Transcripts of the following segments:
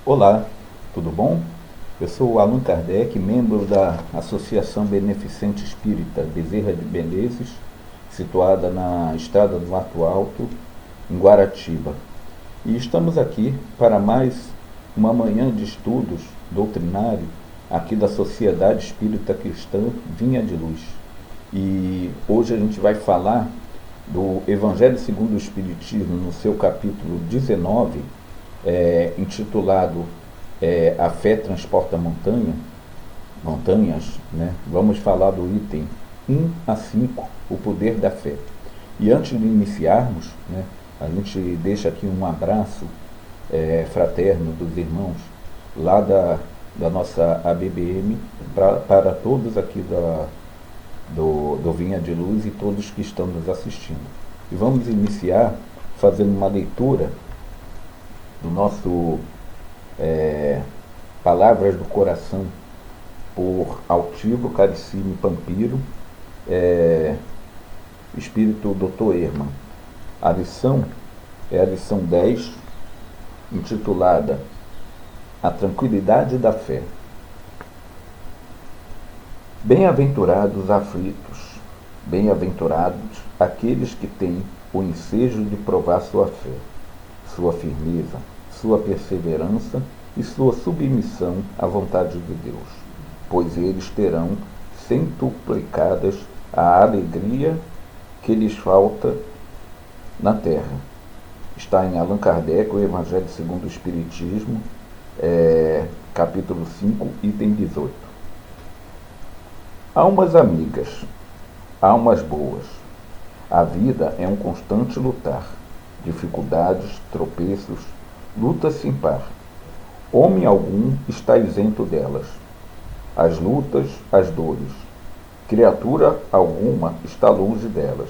Olá, tudo bom? Eu sou o Allan Kardec, membro da Associação Beneficente Espírita Bezerra de Menezes, situada na Estrada do Mato Alto, em Guaratiba. E estamos aqui para mais uma manhã de estudos doutrinário aqui da Sociedade Espírita Cristã Vinha de Luz. E hoje a gente vai falar do Evangelho segundo o Espiritismo, no seu capítulo 19, intitulado A Fé Transporta Montanhas, né? Vamos falar do item 1 a 5, o poder da fé. E antes de iniciarmos, né, a gente deixa aqui um abraço fraterno dos irmãos lá da nossa ABBM para todos aqui do Vinha de Luz e todos que estão nos assistindo. E vamos iniciar fazendo uma leitura do nosso Palavras do Coração, por Altivo Caricime Pampiro, Espírito Dr. Herman. A lição é a lição 10, intitulada A Tranquilidade da Fé. Bem-aventurados os aflitos, bem-aventurados aqueles que têm o ensejo de provar sua fé, sua firmeza, sua perseverança e sua submissão à vontade de Deus, pois eles terão centuplicadas a alegria que lhes falta na terra. Está em Allan Kardec, o Evangelho segundo o Espiritismo, capítulo 5, item 18. Almas amigas, almas boas, a vida é um constante lutar, dificuldades, tropeços, lutas sem par. Homem algum está isento delas. As lutas, as dores. Criatura alguma está longe delas.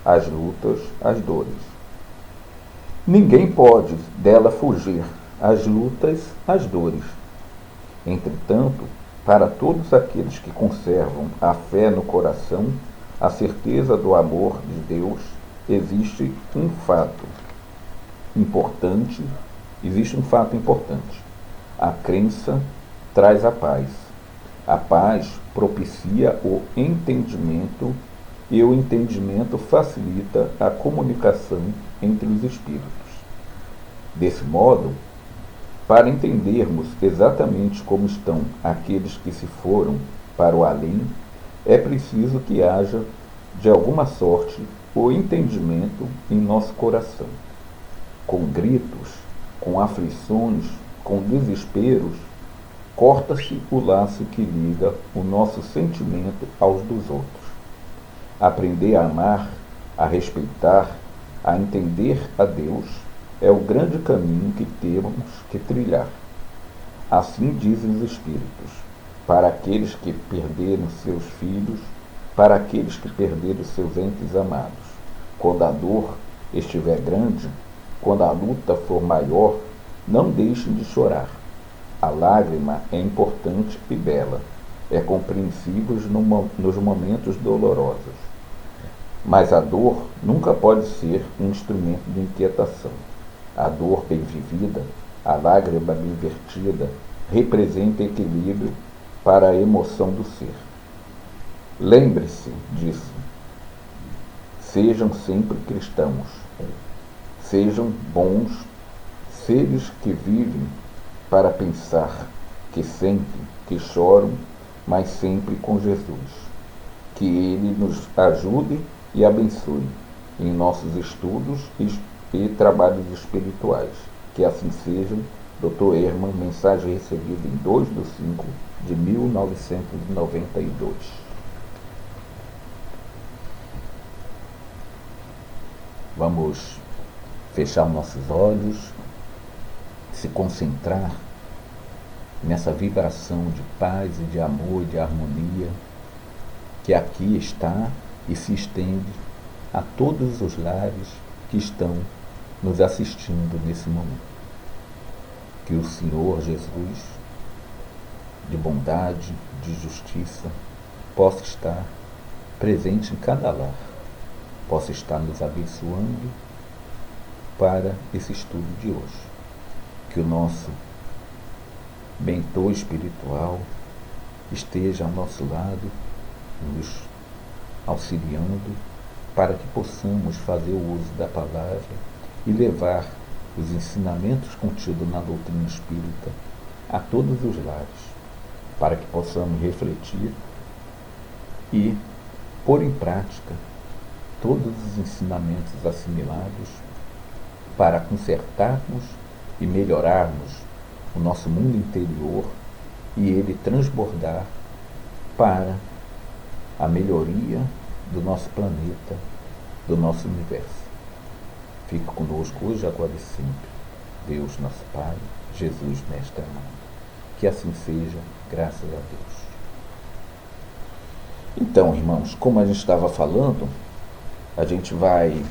As lutas, as dores. Ninguém pode dela fugir. As lutas, as dores. Entretanto, para todos aqueles que conservam a fé no coração, a certeza do amor de Deus, existe um fato importante. A crença traz a paz. A paz propicia o entendimento e o entendimento facilita a comunicação entre os espíritos. Desse modo, para entendermos exatamente como estão aqueles que se foram para o além, é preciso que haja, de alguma sorte, o entendimento em nosso coração. Com gritos, com aflições, com desesperos, corta-se o laço que liga o nosso sentimento aos dos outros. Aprender a amar, a respeitar, a entender a Deus é o grande caminho que temos que trilhar. Assim dizem os Espíritos, para aqueles que perderam seus filhos, para aqueles que perderam seus entes amados. Quando a dor estiver grande, quando a luta for maior, não deixem de chorar. A lágrima é importante e bela, é compreensível nos momentos dolorosos. Mas a dor nunca pode ser um instrumento de inquietação. A dor bem vivida, a lágrima bem vertida, representa equilíbrio para a emoção do ser. Lembre-se disso. Sejam sempre cristãos. Sejam bons seres que vivem para pensar, que sentem, que choram, mas sempre com Jesus. Que Ele nos ajude e abençoe em nossos estudos e trabalhos espirituais. Que assim sejam. Dr. Herman, mensagem recebida em 2/5/1992. Vamos fechar nossos olhos, se concentrar nessa vibração de paz e de amor e de harmonia que aqui está e se estende a todos os lares que estão nos assistindo nesse momento. Que o Senhor Jesus, de bondade, de justiça, possa estar presente em cada lar, possa estar nos abençoando para esse estudo de hoje. Que o nosso mentor espiritual, esteja ao nosso lado, nos auxiliando, para que possamos fazer o uso da palavra e levar os ensinamentos contidos na doutrina espírita a todos os lares, para que possamos refletir e pôr em prática todos os ensinamentos assimilados para consertarmos e melhorarmos o nosso mundo interior e ele transbordar para a melhoria do nosso planeta, do nosso universo. Fique conosco hoje, agora e sempre. Deus, nosso Pai, Jesus, Mestre amado. Que assim seja, graças a Deus. Então, irmãos, como a gente estava falando, a gente vai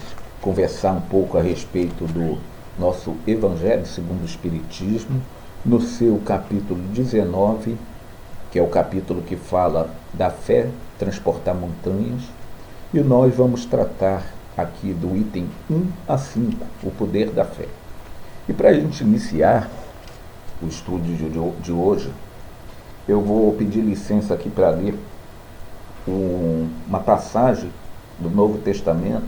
conversar um pouco a respeito do nosso Evangelho segundo o Espiritismo, no seu capítulo 19, que é o capítulo que fala da fé transportar montanhas, e nós vamos tratar aqui do item 1 a 5, o poder da fé. E para a gente iniciar o estudo de hoje, eu vou pedir licença aqui para ler uma passagem do Novo Testamento,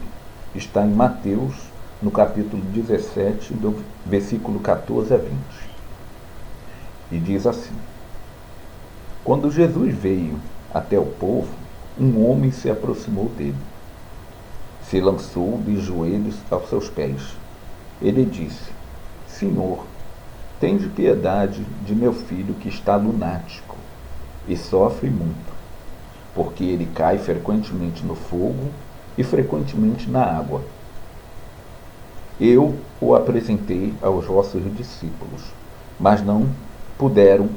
que está em Mateus, no capítulo 17, do versículo 14 a 20. E diz assim: Quando Jesus veio até o povo, um homem se aproximou dele. Se lançou de joelhos aos seus pés. Ele disse: Senhor, tende piedade de meu filho que está lunático e sofre muito, porque ele cai frequentemente no fogo e frequentemente na água. Eu o apresentei aos vossos discípulos, mas não puderam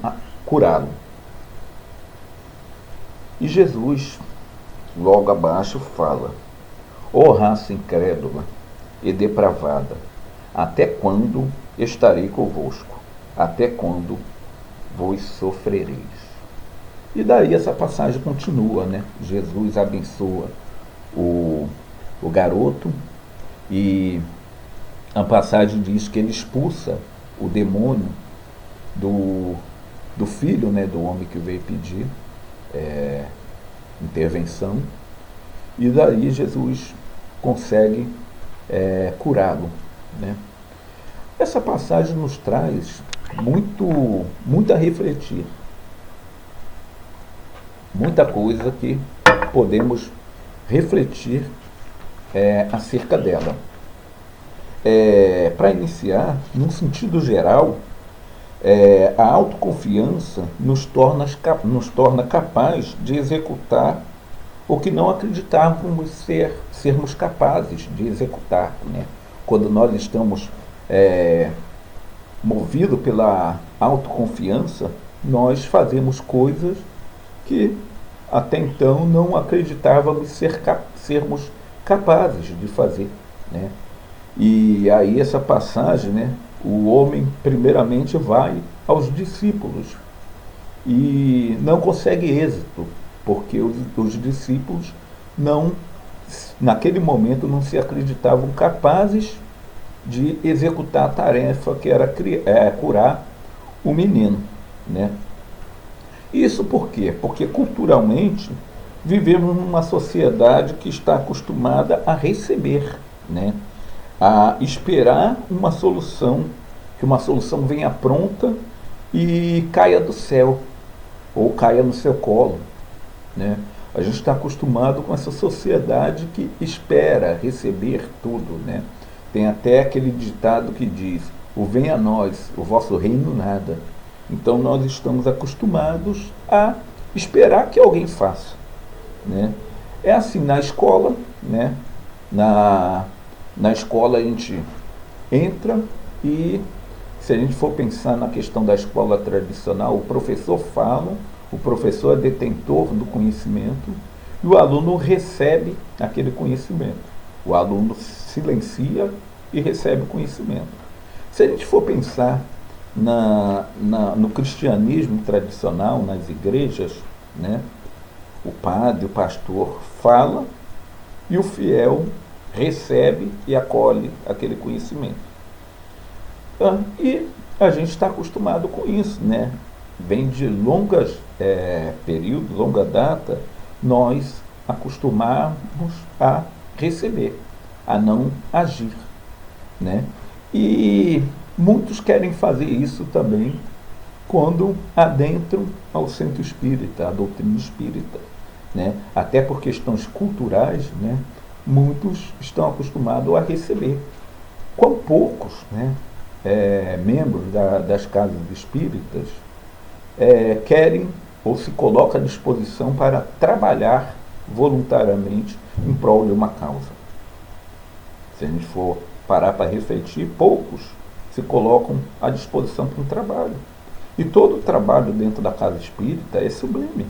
curá-lo. E Jesus, logo abaixo, fala: Ó raça incrédula e depravada, até quando estarei convosco? Até quando vos sofrereis? E daí essa passagem continua, né? Jesus abençoa o garoto e a passagem diz que ele expulsa o demônio do filho, né, do homem que veio pedir intervenção, e daí Jesus consegue curá-lo, né? Essa passagem nos traz muito a refletir, muita coisa que podemos refletir acerca dela. Para iniciar, num sentido geral, a autoconfiança nos torna capaz de executar o que não acreditávamos sermos capazes de executar, né? Quando nós estamos movidos pela autoconfiança, nós fazemos coisas que até então não acreditávamos sermos capazes de fazer, né? E aí essa passagem, né, o homem primeiramente vai aos discípulos e não consegue êxito, porque os discípulos naquele momento não se acreditavam capazes de executar a tarefa que era curar o menino, né? Isso por quê? Porque culturalmente vivemos numa sociedade que está acostumada a receber, né? A esperar uma solução, que uma solução venha pronta e caia do céu, ou caia no seu colo, né? A gente está acostumado com essa sociedade que espera receber tudo, né? Tem até aquele ditado que diz: o venha a nós, o vosso reino nada. Então nós estamos acostumados a esperar que alguém faça, né? É assim na escola, né? Na escola a gente entra e, se a gente for pensar na questão da escola tradicional, o professor fala, o professor é detentor do conhecimento e o aluno recebe aquele conhecimento. O aluno silencia e recebe o conhecimento. Se a gente for pensar no cristianismo tradicional, nas igrejas, né, o padre, o pastor fala e o fiel recebe e acolhe aquele conhecimento. E a gente está acostumado com isso, né? vem de longas períodos, longa data, nós acostumarmos a receber, a não agir, né? E muitos querem fazer isso também quando adentram ao centro espírita, à doutrina espírita, né? Até por questões culturais, né? Muitos estão acostumados a receber. Quão poucos, né? Membros das casas espíritas querem ou se colocam à disposição para trabalhar voluntariamente em prol de uma causa. Se a gente for parar para refletir, poucos se colocam à disposição para um trabalho. E todo o trabalho dentro da casa espírita é sublime.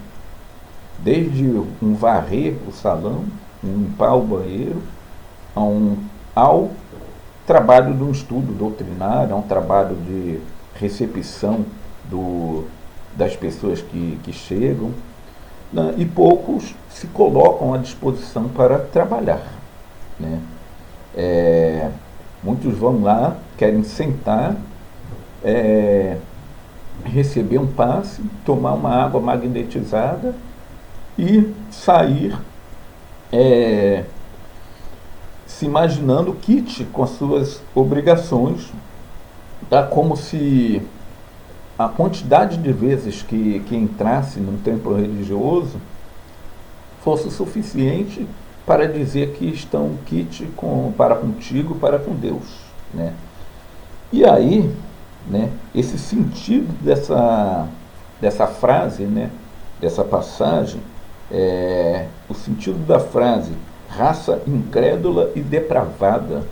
Desde um varrer o salão, um limpar o banheiro, ao trabalho de um estudo doutrinário, a um trabalho de recepção das pessoas que chegam, né? E poucos se colocam à disposição para trabalhar, né? Muitos vão lá, querem sentar, receber um passe, tomar uma água magnetizada e sair se imaginando quite com as suas obrigações, tá? Como se a quantidade de vezes que entrasse num templo religioso fosse suficiente para dizer que estão quite para contigo, para com Deus, né? E aí, né, esse sentido dessa frase, né, dessa passagem, o sentido da frase, raça incrédula e depravada.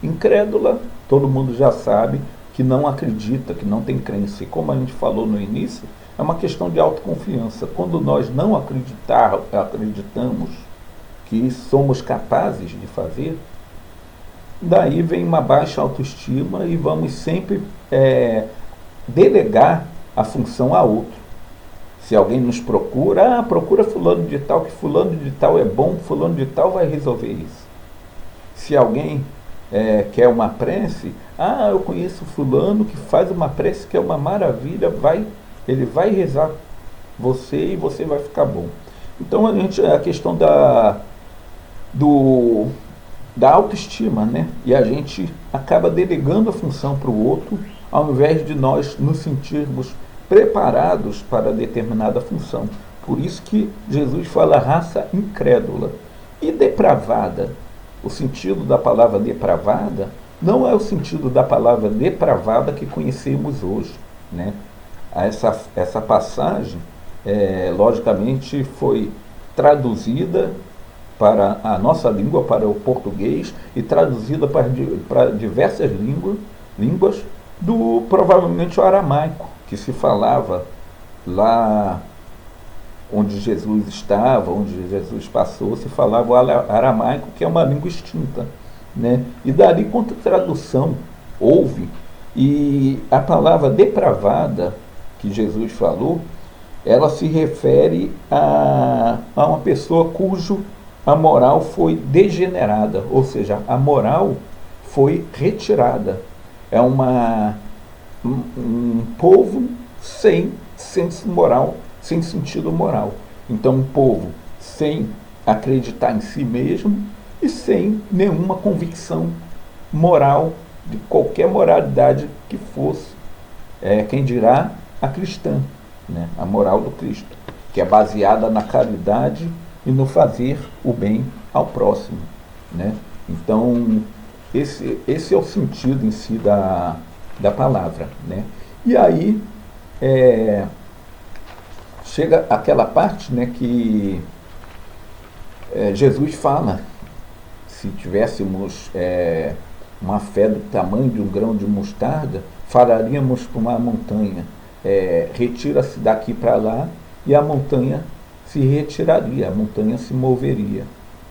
Incrédula, todo mundo já sabe, que não acredita, que não tem crença. E como a gente falou no início, é uma questão de autoconfiança. Quando nós não acreditamos que somos capazes de fazer, daí vem uma baixa autoestima e vamos sempre delegar a função a outro. Se alguém nos procura, procura fulano de tal, que fulano de tal é bom, fulano de tal vai resolver isso. Se alguém quer uma prece, eu conheço fulano que faz uma prece que é uma maravilha, ele vai rezar você e você vai ficar bom. Então a questão da autoestima, né? E a gente acaba delegando a função para o outro, ao invés de nós nos sentirmos preparados para determinada função. Por isso que Jesus fala raça incrédula e depravada. O sentido da palavra depravada não é o sentido da palavra depravada que conhecemos hoje, né? Essa passagem, logicamente, foi traduzida para a nossa língua, para o português, e traduzida para diversas línguas provavelmente o aramaico, que se falava lá onde Jesus estava, onde Jesus passou, se falava o aramaico, que é uma língua extinta, né? E dali, quanto tradução houve, e a palavra depravada que Jesus falou, ela se refere a uma pessoa cujo a moral foi degenerada, ou seja, a moral foi retirada. É um povo sem senso moral, sem sentido moral. Então, um povo sem acreditar em si mesmo e sem nenhuma convicção moral, de qualquer moralidade que fosse, quem dirá a cristã, né? A moral do Cristo, que é baseada na caridade e no fazer o bem ao próximo, né? Então, esse é o sentido em si da palavra, né? E aí chega aquela parte, né, que Jesus fala, se tivéssemos uma fé do tamanho de um grão de mostarda, falaríamos para uma montanha, retira-se daqui para lá, e a montanha se retiraria, a montanha se moveria,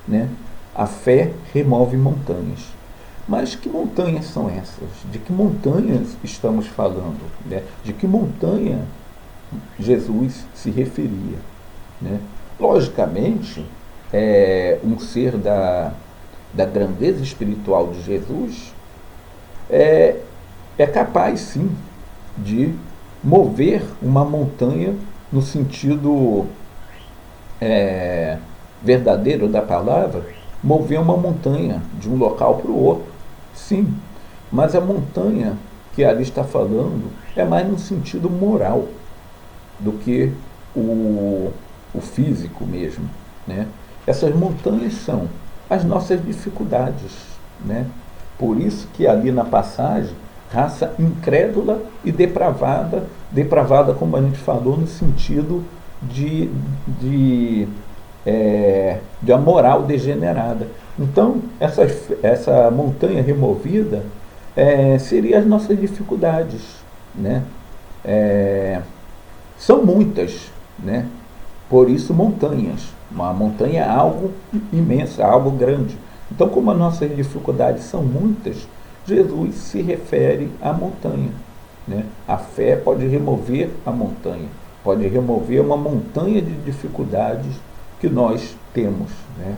né? A fé remove montanhas. Mas que montanhas são essas? De que montanhas estamos falando, né? De que montanha Jesus se referia, né? Logicamente, um ser da grandeza espiritual de Jesus é capaz, sim, de mover uma montanha no sentido verdadeiro da palavra, mover uma montanha de um local para o outro. Sim, mas a montanha que ali está falando é mais no sentido moral do que o físico mesmo, né? Essas montanhas são as nossas dificuldades, né? Por isso que ali na passagem, raça incrédula e depravada, depravada como a gente falou, no sentido de a moral degenerada. Então, essa montanha removida seria as nossas dificuldades, né? São muitas, né? Por isso montanhas. Uma montanha é algo imenso, algo grande. Então, como as nossas dificuldades são muitas, Jesus se refere à montanha, né? A fé pode remover a montanha, pode remover uma montanha de dificuldades que nós temos, né?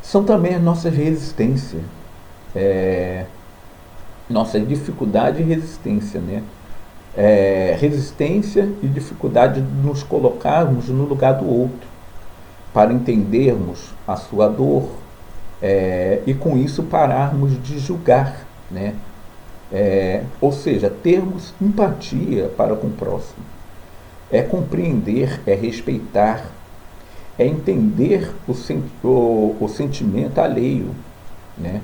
São também as nossas resistências, nossa dificuldade e resistência, né? Resistência e dificuldade de nos colocarmos no lugar do outro, para entendermos a sua dor, e com isso pararmos de julgar, né? Ou seja, termos empatia para com o próximo. É compreender, é respeitar, é entender o sentimento alheio, né?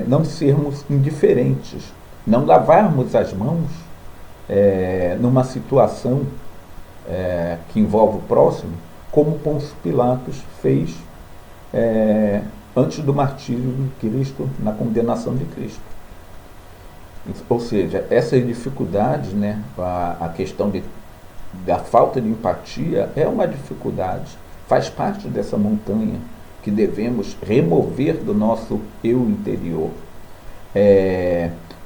Não sermos indiferentes, não lavarmos as mãos numa situação que envolve o próximo, como Pôncio Pilatos fez antes do martírio de Cristo, na condenação de Cristo. Ou seja, essas dificuldades, né, a questão da falta de empatia é uma dificuldade, faz parte dessa montanha que devemos remover do nosso eu interior.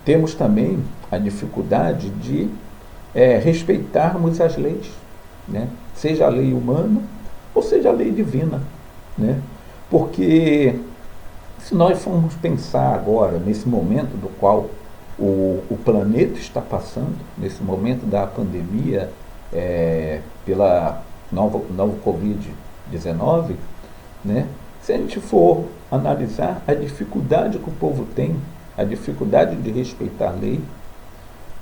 Temos também a dificuldade de respeitarmos as leis, né? Seja a lei humana ou seja a lei divina, né? Porque se nós formos pensar agora, nesse momento do qual o planeta está passando, nesse momento da pandemia, pela novo Covid-19, né? Se a gente for analisar a dificuldade que o povo tem, a dificuldade de respeitar a lei,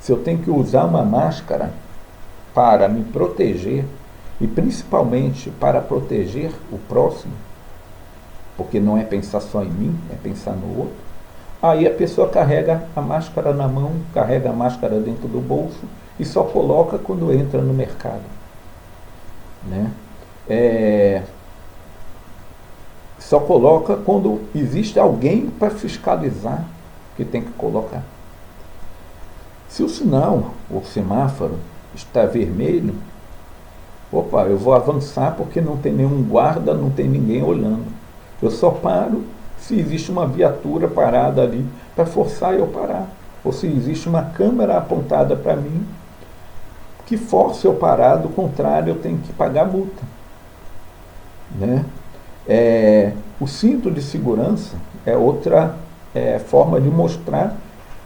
se eu tenho que usar uma máscara para me proteger, e principalmente para proteger o próximo, porque não é pensar só em mim, é pensar no outro, aí a pessoa carrega a máscara na mão, carrega a máscara dentro do bolso e só coloca quando entra no mercado, né? Só coloca quando existe alguém para fiscalizar que tem que colocar. Se o sinal, o semáforo, está vermelho, eu vou avançar porque não tem nenhum guarda, não tem ninguém olhando. Eu só paro se existe uma viatura parada ali para forçar eu parar. Ou se existe uma câmera apontada para mim que força eu parar, do contrário eu tenho que pagar multa, né? O cinto de segurança é outra forma de mostrar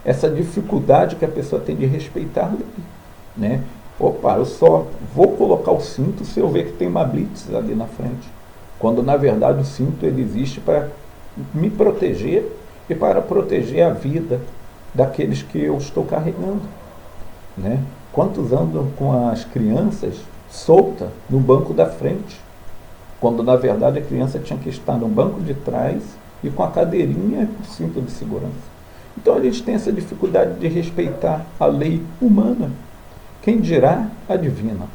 essa dificuldade que a pessoa tem de respeitar a lei, né? Eu só vou colocar o cinto se eu ver que tem uma blitz ali na frente, quando na verdade o cinto ele existe para me proteger e para proteger a vida daqueles que eu estou carregando, né? Quantos andam com as crianças soltas no banco da frente, quando na verdade a criança tinha que estar no banco de trás e com a cadeirinha e com o cinto de segurança. Então a gente tem essa dificuldade de respeitar a lei humana, quem dirá a divina.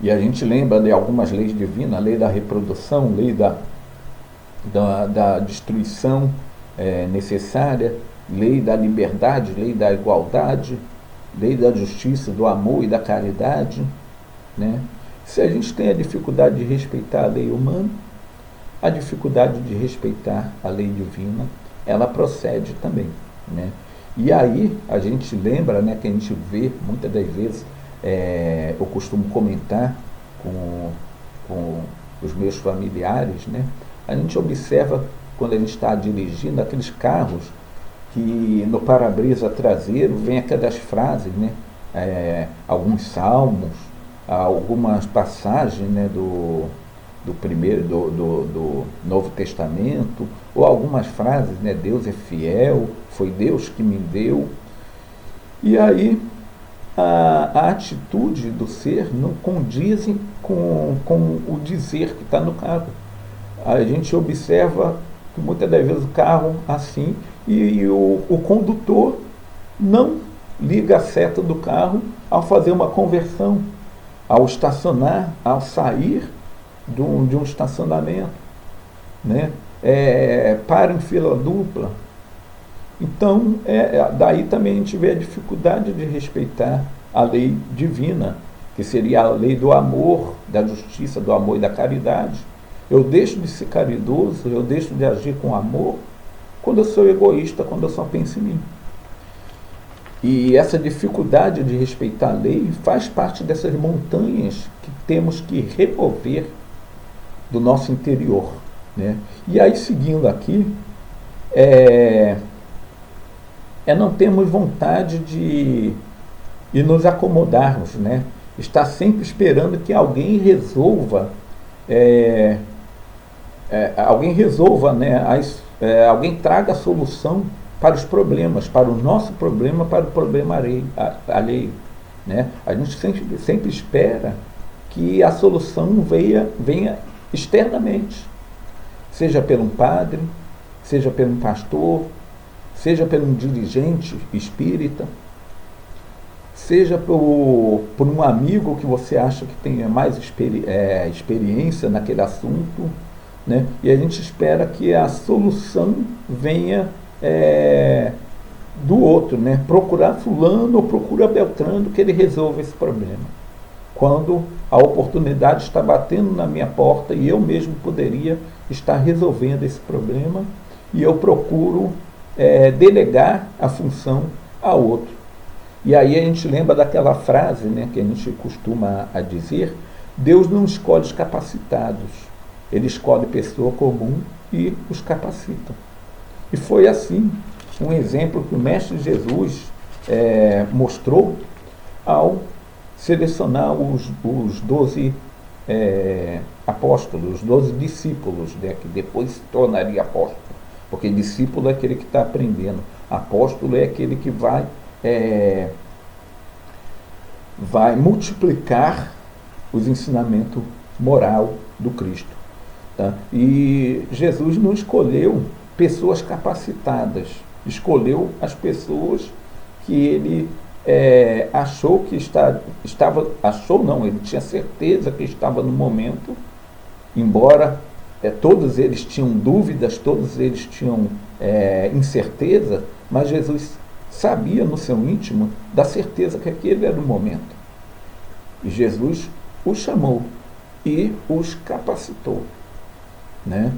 E a gente lembra de algumas leis divinas, a lei da reprodução, lei da destruição necessária, lei da liberdade, lei da igualdade, lei da justiça, do amor e da caridade, né? Se a gente tem a dificuldade de respeitar a lei humana, a dificuldade de respeitar a lei divina, ela procede também, né? E aí a gente lembra, né, que a gente vê muitas das vezes, eu costumo comentar com os meus familiares, né? A gente observa quando a gente está dirigindo aqueles carros que no para-brisa traseiro vem aquelas frases, né? Alguns salmos, algumas passagens, né, do Novo Testamento, ou algumas frases, né? Deus é fiel, foi Deus que me deu. E aí a atitude do ser não condizem com o dizer que está no carro. A gente observa que muitas das vezes o carro assim, e o condutor não liga a seta do carro ao fazer uma conversão, ao estacionar, ao sair de um estacionamento, né? Para em fila dupla. Então, daí também a gente vê a dificuldade de respeitar a lei divina, que seria a lei do amor, da justiça, do amor e da caridade. Eu deixo de ser caridoso, eu deixo de agir com amor quando eu sou egoísta, quando eu só penso em mim. E essa dificuldade de respeitar a lei faz parte dessas montanhas que temos que remover do nosso interior, né? E aí, seguindo aqui, não temos vontade de nos acomodarmos, né? Estar sempre esperando que alguém resolva, né? Alguém traga a solução para os problemas, para o nosso problema, para o problema alheio, né? A gente sempre espera que a solução venha externamente, seja pelo padre, seja pelo pastor, seja por um dirigente espírita, seja por um amigo que você acha que tenha mais experiência naquele assunto, né? E a gente espera que a solução venha do outro, né? Procurar fulano ou procura Beltrano que ele resolva esse problema, quando a oportunidade está batendo na minha porta e eu mesmo poderia estar resolvendo esse problema, e eu procuro delegar a função a outro. E aí a gente lembra daquela frase, né, que a gente costuma a dizer: Deus não escolhe os capacitados, Ele escolhe pessoa comum e os capacita. E foi assim, um exemplo que o Mestre Jesus mostrou ao selecionar os 12 apóstolos, os 12 discípulos, né, que depois se tornaria apóstolo. Porque discípulo é aquele que está aprendendo. Apóstolo é aquele que vai multiplicar os ensinamentos moral do Cristo. Tá? E Jesus não escolheu pessoas capacitadas, escolheu as pessoas que ele achou que ele tinha certeza que estava no momento, embora todos eles tinham dúvidas, todos eles tinham incerteza, mas Jesus sabia no seu íntimo da certeza que aquele era o momento. E Jesus os chamou e os capacitou, né?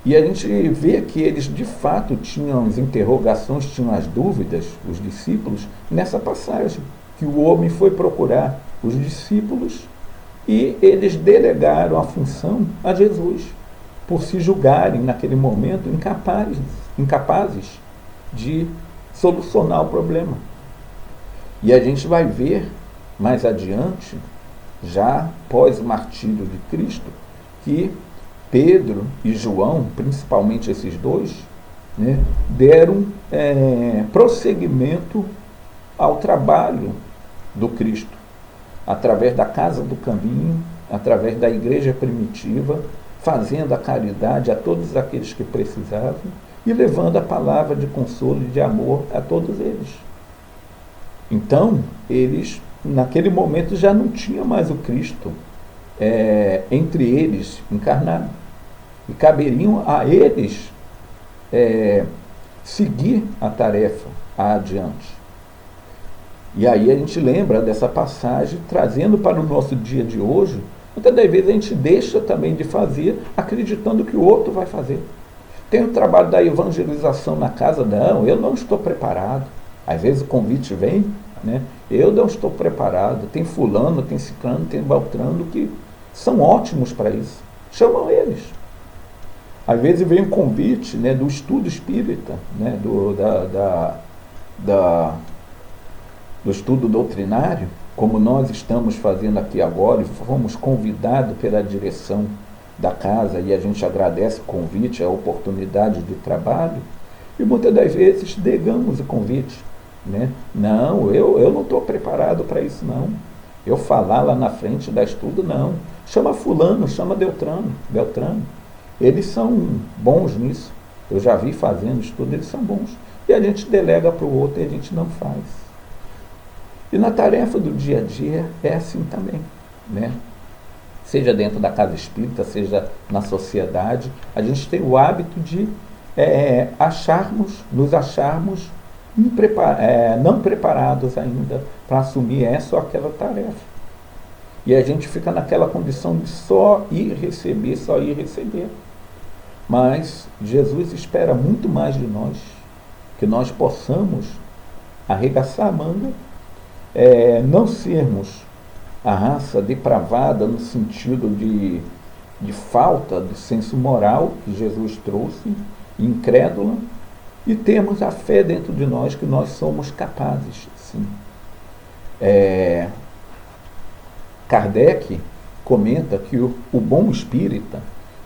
E a gente vê que eles de fato tinham as interrogações, tinham as dúvidas, os discípulos, nessa passagem, que o homem foi procurar os discípulos e eles delegaram a função a Jesus, por se julgarem naquele momento incapazes de solucionar o problema. E a gente vai ver mais adiante, já pós o martírio de Cristo, que Pedro e João, principalmente esses dois, né, deram prosseguimento ao trabalho do Cristo, através da Casa do Caminho, através da igreja primitiva, fazendo a caridade a todos aqueles que precisavam e levando a palavra de consolo e de amor a todos eles. Então, eles, naquele momento, já não tinham mais o Cristo entre eles encarnado. E caberiam a eles seguir a tarefa adiante. E aí a gente lembra dessa passagem, trazendo para o nosso dia de hoje. Muitas das vezes a gente deixa também de fazer, acreditando que o outro vai fazer. Tem o trabalho da evangelização na casa, não, eu não estou preparado. Às vezes o convite vem, né? Eu não estou preparado. Tem fulano, tem ciclano, tem beltrano que são ótimos para isso. Chamam eles. Às vezes vem um convite, né, do estudo espírita, né, do estudo doutrinário, como nós estamos fazendo aqui agora, e fomos convidados pela direção da casa, e a gente agradece o convite, a oportunidade de trabalho, e muitas das vezes negamos o convite. Né? Não, eu não estou preparado para isso, não. Eu falar lá na frente da estudo, não. Chama fulano, chama Beltrano. Eles são bons nisso. Eu já vi fazendo estudo, eles são bons. E a gente delega para o outro e a gente não faz. E na tarefa do dia a dia é assim também, né? Seja dentro da casa espírita, seja na sociedade, a gente tem o hábito de nos acharmos não preparados ainda para assumir essa ou aquela tarefa. E a gente fica naquela condição de só ir receber. Mas Jesus espera muito mais de nós, que nós possamos arregaçar a manga, não sermos a raça depravada no sentido de falta do senso moral que Jesus trouxe, incrédula, e termos a fé dentro de nós que nós somos capazes, sim. Kardec comenta que o bom espírita,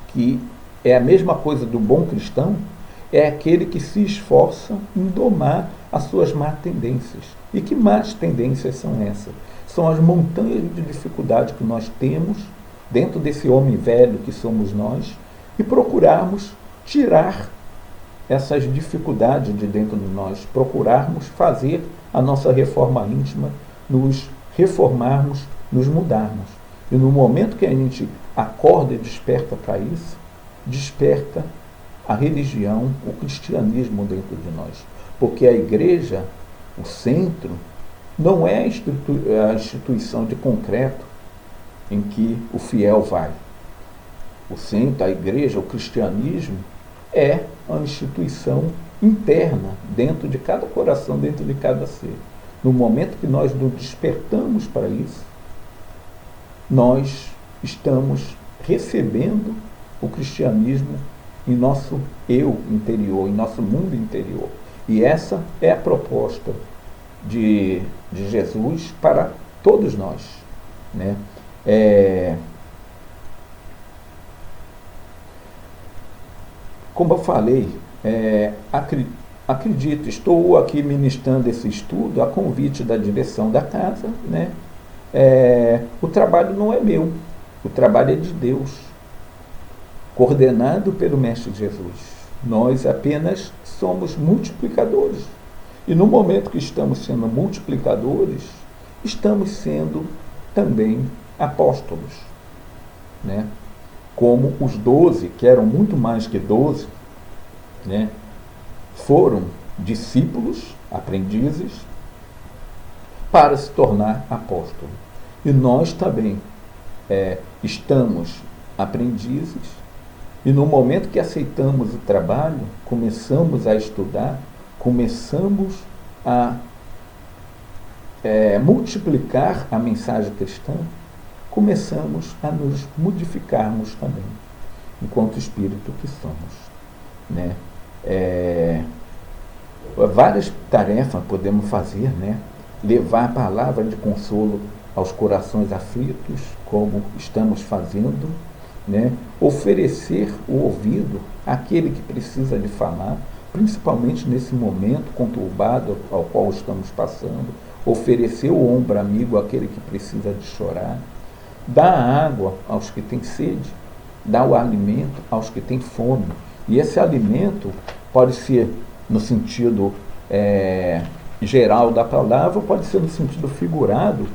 que é a mesma coisa do bom cristão, é aquele que se esforça em domar as suas más tendências. E que más tendências são essas? São as montanhas de dificuldade que nós temos dentro desse homem velho que somos nós, e procurarmos tirar essas dificuldades de dentro de nós, procurarmos fazer a nossa reforma íntima, nos reformarmos, nos mudarmos. E no momento que a gente acorda e desperta para isso, desperta a religião, o cristianismo dentro de nós. Porque a igreja, o centro, não é a instituição de concreto em que o fiel vai. O centro, a igreja, o cristianismo, é uma instituição interna, dentro de cada coração, dentro de cada ser. No momento que nós nos despertamos para isso, nós estamos recebendo o cristianismo em nosso eu interior, em nosso mundo interior. E essa é a proposta de Jesus para todos nós, né? Como eu falei, acredito, estou aqui ministrando esse estudo a convite da direção da casa, né? O trabalho não é meu, o trabalho é de Deus, coordenado pelo Mestre Jesus. Nós apenas somos multiplicadores. E no momento que estamos sendo multiplicadores, estamos sendo também apóstolos, né? Como os 12, que eram muito mais que 12, né? Foram discípulos, aprendizes, para se tornar apóstolos. E nós também estamos aprendizes, e no momento que aceitamos o trabalho, começamos a estudar, começamos a multiplicar a mensagem cristã, começamos a nos modificarmos também, enquanto espírito que somos, né? Várias tarefas podemos fazer, né? Levar a palavra de consolo aos corações aflitos, como estamos fazendo, né? Oferecer o ouvido àquele que precisa de falar, principalmente nesse momento conturbado ao qual estamos passando, oferecer o ombro amigo àquele que precisa de chorar, dar água aos que têm sede, dar o alimento aos que têm fome. E esse alimento pode ser no sentido geral da palavra, pode ser no sentido figurado,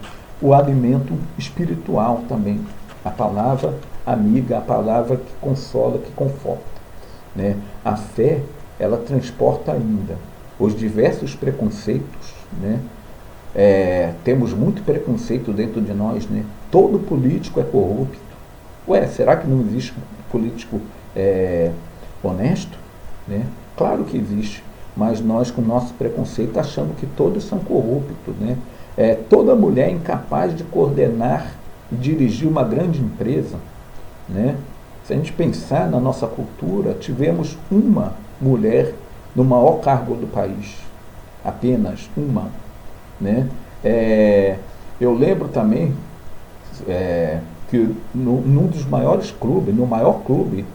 o alimento espiritual também. A palavra amiga, a palavra que consola, que conforta, né? A fé, ela transporta ainda os diversos preconceitos, né? Temos muito preconceito dentro de nós, né? Todo político é corrupto. Será que não existe político honesto? Né? Claro que existe, mas nós, com o nosso preconceito, achamos que todos são corruptos, né? Toda mulher incapaz de coordenar e dirigir uma grande empresa, né? Se a gente pensar na nossa cultura, tivemos uma mulher no maior cargo do país, apenas uma, né? Eu lembro também que num dos maiores clubes, no maior clube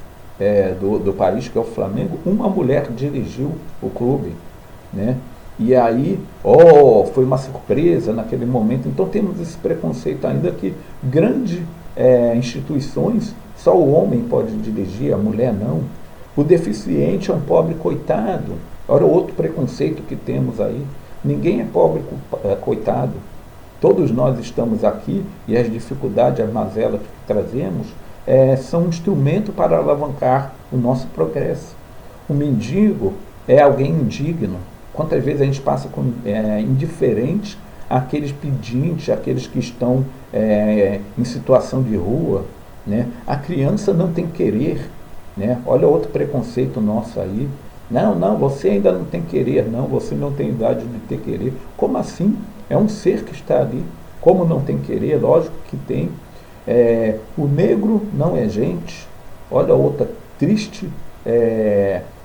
do país, que é o Flamengo, uma mulher dirigiu o clube, né? E aí, foi uma surpresa naquele momento. Então temos esse preconceito ainda que grandes instituições, só o homem pode dirigir, a mulher não. O deficiente é um pobre coitado. Olha outro preconceito que temos aí. Ninguém é pobre coitado. Todos nós estamos aqui e as dificuldades, as mazelas que trazemos são um instrumento para alavancar o nosso progresso. O mendigo é alguém indigno. Quantas vezes a gente passa indiferente àqueles pedintes, àqueles que estão em situação de rua, né? A criança não tem querer, né? Olha outro preconceito nosso aí. Não, você ainda não tem querer, não, você não tem idade de ter querer. Como assim? É um ser que está ali. Como não tem querer? Lógico que tem. O negro não é gente. Olha outra triste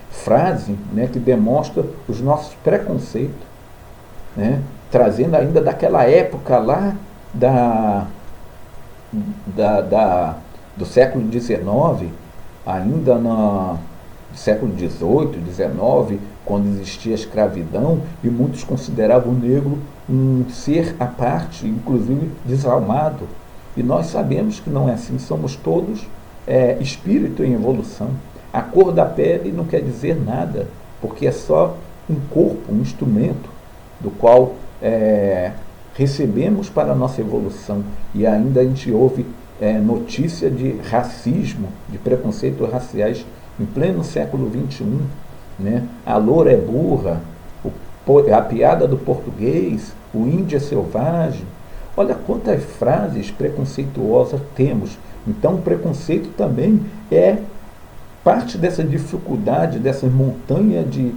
frase, né, que demonstra os nossos preconceitos, né, trazendo ainda daquela época lá do século XIX, ainda no século XVIII, XIX, quando existia a escravidão, e muitos consideravam o negro um ser à parte, inclusive desalmado. E nós sabemos que não é assim, somos todos espírito em evolução. A cor da pele não quer dizer nada, porque é só um corpo, um instrumento, do qual recebemos para a nossa evolução. E ainda a gente ouve notícia de racismo, de preconceitos raciais, em pleno século XXI, né? A loura é burra, a piada do português, o índio é selvagem. Olha quantas frases preconceituosas temos. Então o preconceito também é parte dessa dificuldade, dessa montanha de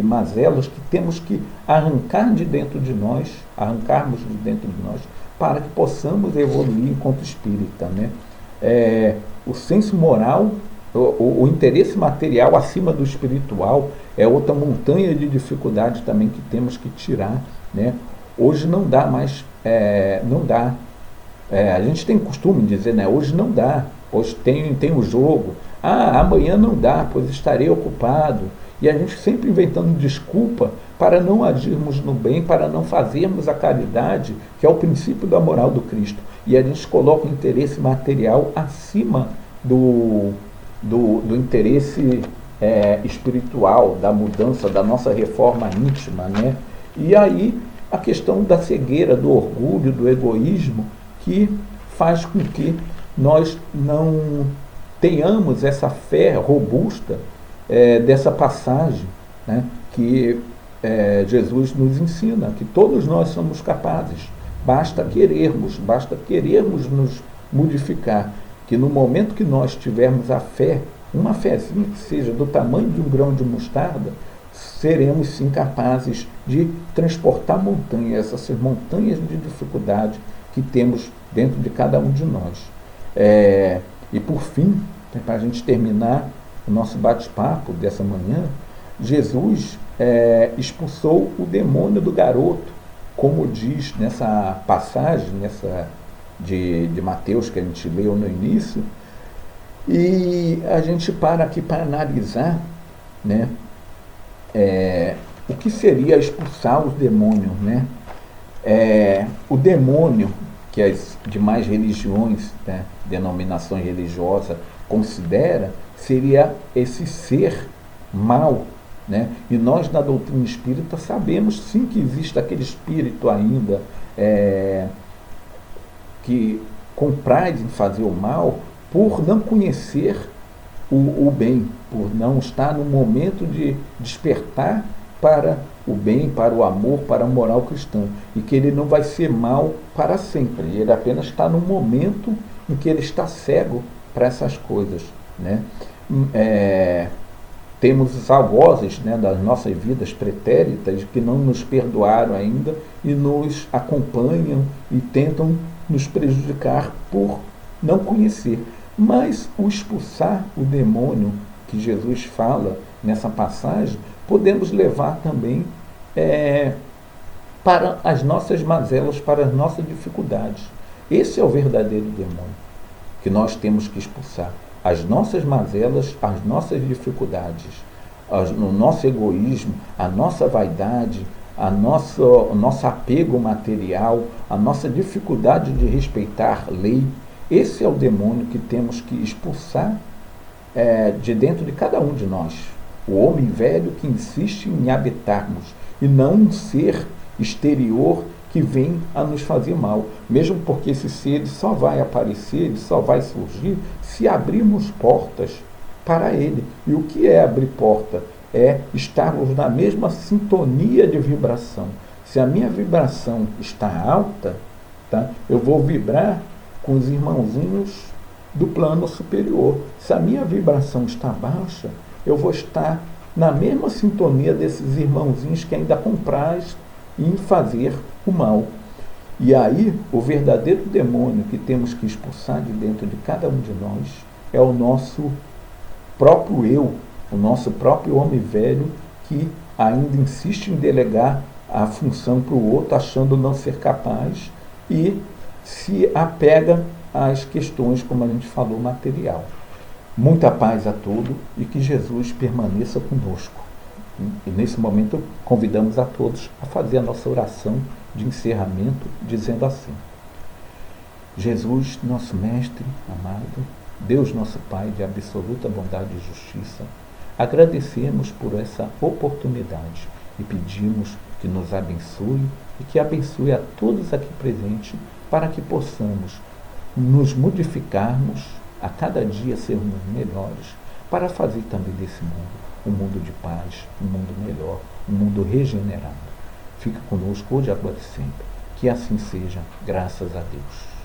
mazelas que temos que arrancarmos de dentro de nós, para que possamos evoluir enquanto espírita, né? O senso moral, o interesse material acima do espiritual é outra montanha de dificuldade também que temos que tirar, né? Hoje não dá mais, não dá. A gente tem costume de dizer, né? Hoje não dá, hoje tem o jogo. Amanhã não dá, pois estarei ocupado. E a gente sempre inventando desculpa para não agirmos no bem, para não fazermos a caridade, que é o princípio da moral do Cristo. E a gente coloca o interesse material acima do interesse espiritual, da mudança, da nossa reforma íntima, né? E aí a questão da cegueira, do orgulho, do egoísmo, que faz com que nós não tenhamos essa fé robusta dessa passagem, né, que Jesus nos ensina, que todos nós somos capazes, basta querermos nos modificar, que no momento que nós tivermos a fé, uma fezinha que seja do tamanho de um grão de mostarda, seremos sim capazes de transportar montanhas, essas montanhas de dificuldade que temos dentro de cada um de nós. E por fim, para a gente terminar o nosso bate-papo dessa manhã, Jesus expulsou o demônio do garoto, como diz nessa passagem, de Mateus que a gente leu no início, e a gente para aqui para analisar, né, o que seria expulsar os demônios, né? O demônio que as demais religiões, né, denominações religiosas considera, seria esse ser mau, né? E nós na doutrina espírita sabemos sim que existe aquele espírito ainda que compraz em fazer o mal por não conhecer o bem, por não estar no momento de despertar para o bem, para o amor, para a moral cristã, e que ele não vai ser mal para sempre, ele apenas está no momento em que ele está cego para essas coisas, né? Temos os algozes, né, das nossas vidas pretéritas que não nos perdoaram ainda e nos acompanham e tentam nos prejudicar por não conhecer. Mas o expulsar o demônio que Jesus fala nessa passagem, podemos levar também para as nossas mazelas, para as nossas dificuldades. Esse é o verdadeiro demônio que nós temos que expulsar. As nossas mazelas, as nossas dificuldades, o nosso egoísmo, a nossa vaidade, o nosso apego material, a nossa dificuldade de respeitar a lei. Esse é o demônio que temos que expulsar de dentro de cada um de nós. O homem velho que insiste em habitarmos e não um ser exterior que vem a nos fazer mal. Mesmo porque esse ser ele só vai aparecer, ele só vai surgir se abrirmos portas para ele. E o que é abrir porta? É estarmos na mesma sintonia de vibração. Se a minha vibração está alta, tá, eu vou vibrar com os irmãozinhos do plano superior. Se a minha vibração está baixa, eu vou estar na mesma sintonia desses irmãozinhos que ainda compraz em fazer o mal. E aí, o verdadeiro demônio que temos que expulsar de dentro de cada um de nós é o nosso próprio eu, o nosso próprio homem velho que ainda insiste em delegar a função para o outro, achando não ser capaz e se apega às questões, como a gente falou, material. Muita paz a todos e que Jesus permaneça conosco. E nesse momento convidamos a todos a fazer a nossa oração de encerramento, dizendo assim: Jesus, nosso Mestre amado, Deus nosso Pai de absoluta bondade e justiça, agradecemos por essa oportunidade e pedimos que nos abençoe e que abençoe a todos aqui presentes para que possamos nos modificarmos a cada dia, sermos melhores, para fazer também desse mundo um mundo de paz, um mundo melhor, um mundo regenerado. Fica conosco hoje, agora e sempre. Que assim seja, graças a Deus.